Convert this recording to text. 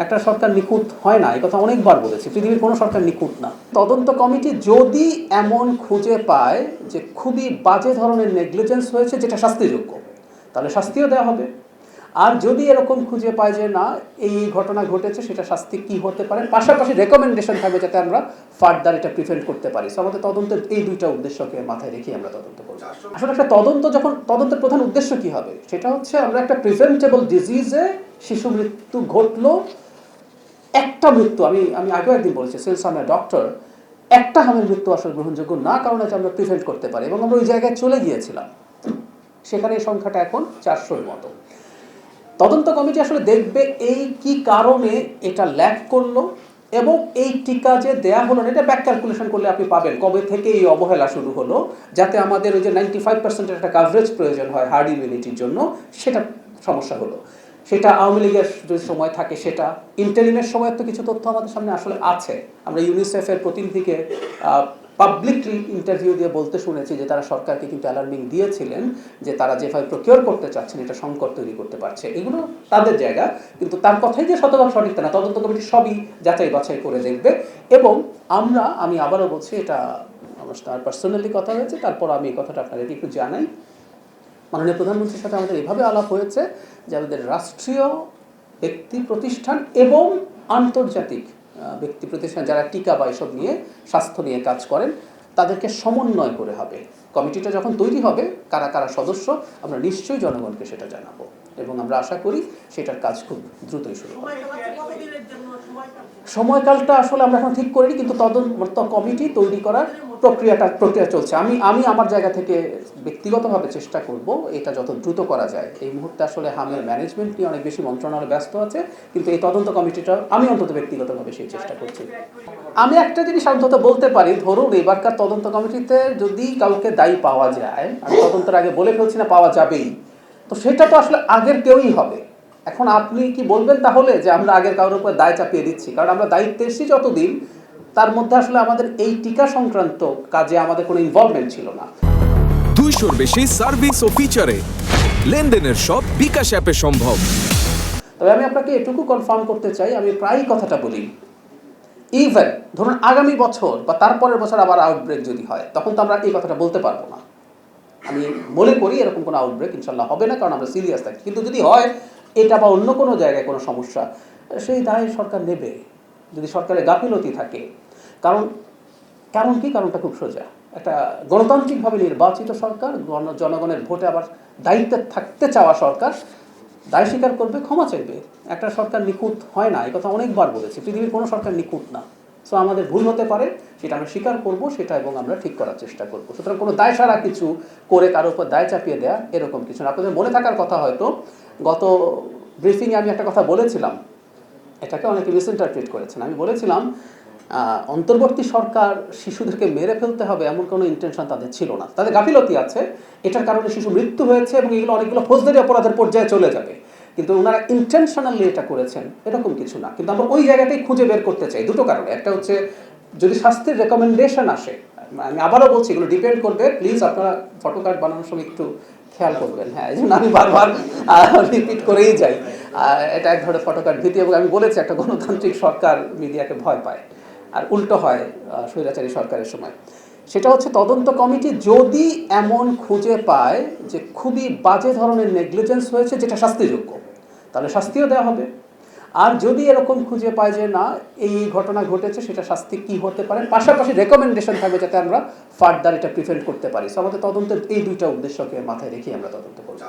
একটা সরকার নিখুঁত হয় না, এই কথা অনেকবার বলেছি। পৃথিবীর কোনো সরকার নিখুঁত না। তদন্ত কমিটি যদি এমন খুঁজে পায় যে খুবই বাজে ধরনের নেগলিজেন্স হয়েছে যেটা শাস্তিযোগ্য, তাহলে শাস্তিও দেওয়া হবে। আর যদি এরকম খুঁজে পায় যে না, এই ঘটনা ঘটেছে, সেটা শাস্তি কি হতে পারে, পাশাপাশি রেকমেন্ডেশন থাকবে যাতে আমরা ফার্দার এটা প্রিভেন্ট করতে পারি। সো আমাদের তদন্তের এই দুইটা উদ্দেশ্যকে মাথায় রেখে আমরা তদন্ত করব। আসলে একটা তদন্ত, যখন তদন্তের প্রধান উদ্দেশ্য কি হবে, সেটা হচ্ছে আমরা একটা প্রিভেন্টেবল ডিজিজে শিশু মৃত্যু ঘটলো, একটা মৃত্যু, আমি আমি আগেও একদিন বলেছি, সিন্স আই এম ডক্টর, একটা হামের মৃত্যু আসলে গ্রহণযোগ্য না, কারণ হচ্ছে আমরা প্রিভেন্ট করতে পারি। এবং আমরা ওই জায়গায় চলে গিয়েছিলাম, সেখানে এই সংখ্যাটা এখন 400-র মতো। তদন্ত কমিটি আসলে দেখবে এই কি কারণে এটা ল্যাক করলো, এবং এই টিকা যে দেয়া হলো না, এটা ব্যাক ক্যালকুলেশন করলে আপনি পাবেন কবে থেকে এই অবহেলা শুরু হলো, যাতে আমাদের ওই যে 95% একটা কাভারেজ প্রয়োজন হয় হার্ড ইমিউনিটির জন্য, সেটা সমস্যা হলো। সেটা আওয়ামী লীগের যদি সময় থাকে, সেটা ইন্টারিমের সময় তো কিছু তথ্য আমাদের সামনে আসলে আছে। আমরা ইউনিসেফের প্রতিনিধিকে পাবলিকলি ইন্টারভিউ দিয়ে বলতে শুনেছি যে তারা সরকারকে কিন্তু অ্যালার্মিং দিয়েছিলেন যে তারা যেভাবে প্রকিওর করতে চাচ্ছেন এটা সংকট তৈরি করতে পারছে। এগুলো তাদের জায়গা, কিন্তু তার কথাই যে শতভাগ সঠিক তা না। তদন্ত কমিটি সবই যাচাই বাছাই করে দেখবে। এবং আমি আবারও বলছি, এটা আমার তার পার্সোনালি কথা হয়েছে, তারপর আমি এই কথাটা আপনাদেরকে একটু জানাই। মাননীয় প্রধানমন্ত্রীর সাথে আমাদের এভাবে আলাপ হয়েছে যে আমাদের রাষ্ট্রীয় ব্যক্তি প্রতিষ্ঠান এবং আন্তর্জাতিক ব্যক্তি প্রতিষ্ঠান যারা টিকা বা এসব নিয়ে, স্বাস্থ্য নিয়ে কাজ করেন, তাদেরকে সমন্বয় করে হবে। কমিটিটা যখন তৈরি হবে, কারা কারা সদস্য, আমরা নিশ্চয়ই জনগণকে সেটা জানাবো, এবং আমরা আশা করি সেটার কাজ খুব দ্রুতই শুরু হবে। সময়কালটা আসলে আমরা এখন ঠিক করিনি, কিন্তু তদন্ত কমিটি তৈরি করার প্রক্রিয়া চলছে। আমি আমার জায়গা থেকে ব্যক্তিগতভাবে চেষ্টা করব এটা যত দ্রুত করা যায়। এই মুহূর্তে আসলে হামের ম্যানেজমেন্ট নিয়ে অনেক বেশি মন্ত্রণালয় ব্যস্ত আছে, কিন্তু এই তদন্ত কমিটিটা আমি অন্তত ব্যক্তিগতভাবে সেই চেষ্টা করছি। আমি একটা জিনিস অন্তত বলতে পারি, ধরুন এবারকার তদন্ত কমিটিতে যদি কাউকে দায়ী পাওয়া যায়, আমি তদন্তের আগে বলে ফেলছি না পাওয়া যাবেই, তো সেটা তো আসলে আগের কেউই হবে। এখন আপনি কি বলবেন তাহলে যে আমরা আগের কারোর উপর দায় চাপিয়ে দিচ্ছি? কারণ আমরা দায়িত্বে এসেছি যতদিন, তার মধ্যে আসলে আমাদের এই টিকা সংক্রান্ত কাজে আমাদের কোনো ইনভলভমেন্ট ছিল না। 200-র বেশি সার্ভিস ও ফিচারে লেনদেনের সব বিকাশ অ্যাপে সম্ভব। তবে আমি আপনাকে এটুকু কনফার্ম করতে চাই, আমি প্রায়ই কথাটা বলি, ইভেন ধরুন আগামী বছর বা তারপরের বছর আবার আউটব্রেক যদি হয়, তখন তো আমরা এই কথাটা বলতে পারবো না। আমি মনে করি এরকম কোনো আউটব্রেক ইনশাল্লাহ হবে না, কারণ আমরা সিরিয়াস থাকি। কিন্তু যদি হয় এটা বা অন্য কোনো জায়গায় কোনো সমস্যা, সেই দায় সরকার নেবে যদি সরকারের গাফিলতি থাকে। কারণটা খুব সোজা। একটা গণতান্ত্রিকভাবে নির্বাচিত সরকার, জনগণের ভোটে আবার দায়িত্বে থাকতে চাওয়া সরকার, দায় স্বীকার করবে, ক্ষমা চাইবে। একটা সরকার নিখুঁত হয় না, এই কথা অনেকবার বলেছি। পৃথিবীর কোনো সরকার নিখুঁত না। সো আমাদের ভুল হতে পারে, সেটা আমরা স্বীকার করব, সেটা এবং আমরা ঠিক করার চেষ্টা করব। সুতরাং কোনো দায় সারা কিছু করে কারোর উপর দায় চাপিয়ে দেয়া, এরকম কিছু না। আপনাদের মনে থাকার কথা, হয়তো গত ব্রিফিংয়ে আমি একটা কথা বলেছিলাম, এটাকে অনেকে মিসইন্টারপ্রিট করেছেন। আমি বলেছিলাম অন্তর্বর্তী সরকার শিশুদেরকে মেরে ফেলতে হবে এমন কোনো ইন্টেনশন তাদের ছিল না। তাদের গাফিলতি আছে, এটার কারণে শিশু মৃত্যু হয়েছে এবং এগুলো অনেকগুলো ফৌজদারি অপরাধের পর্যায়ে চলে যাবে, কিন্তু ওনারা ইন্টেনশনালি এটা করেছেন এরকম কিছু না। কিন্তু আমরা ওই জায়গাটাই খুঁজে বের করতে চাই দুটো কারণে। একটা হচ্ছে যদি স্বাস্থ্যের রেকমেন্ডেশন আসে, আমি আবারও বলছি এগুলো ডিপেন্ড করবে, প্লিজ আপনারা ফটো কার্ড বানানোর সময় একটু খেয়াল করবেন। হ্যাঁ, এই জন্য আমি বারবার রিপিট করেই যাই, এটা এক ধরনের ফটো কার্ড ভীতি। এবং আমি বলেছি একটা গণতান্ত্রিক সরকার মিডিয়াকে ভয় পায়, আর উল্টো হয় স্বৈরাচারী সরকারের সময়। সেটা হচ্ছে তদন্ত কমিটি যদি এমন খুঁজে পায় যে খুবই বাজে ধরনের নেগলিজেন্স হয়েছে যেটা শাস্তিযোগ্য, তাহলে শাস্তিও দেওয়া হবে। আর যদি এরকম খুঁজে পায় যে না, এই ঘটনা ঘটেছে, সেটা শাস্তি কি হতে পারে, পাশাপাশি রেকমেন্ডেশন থাকবে যাতে আমরা ফার্দার এটা প্রিভেন্ট করতে পারি। সো আমাদের তদন্তের এই দুইটা উদ্দেশ্যকে মাথায় রেখে আমরা তদন্ত করব।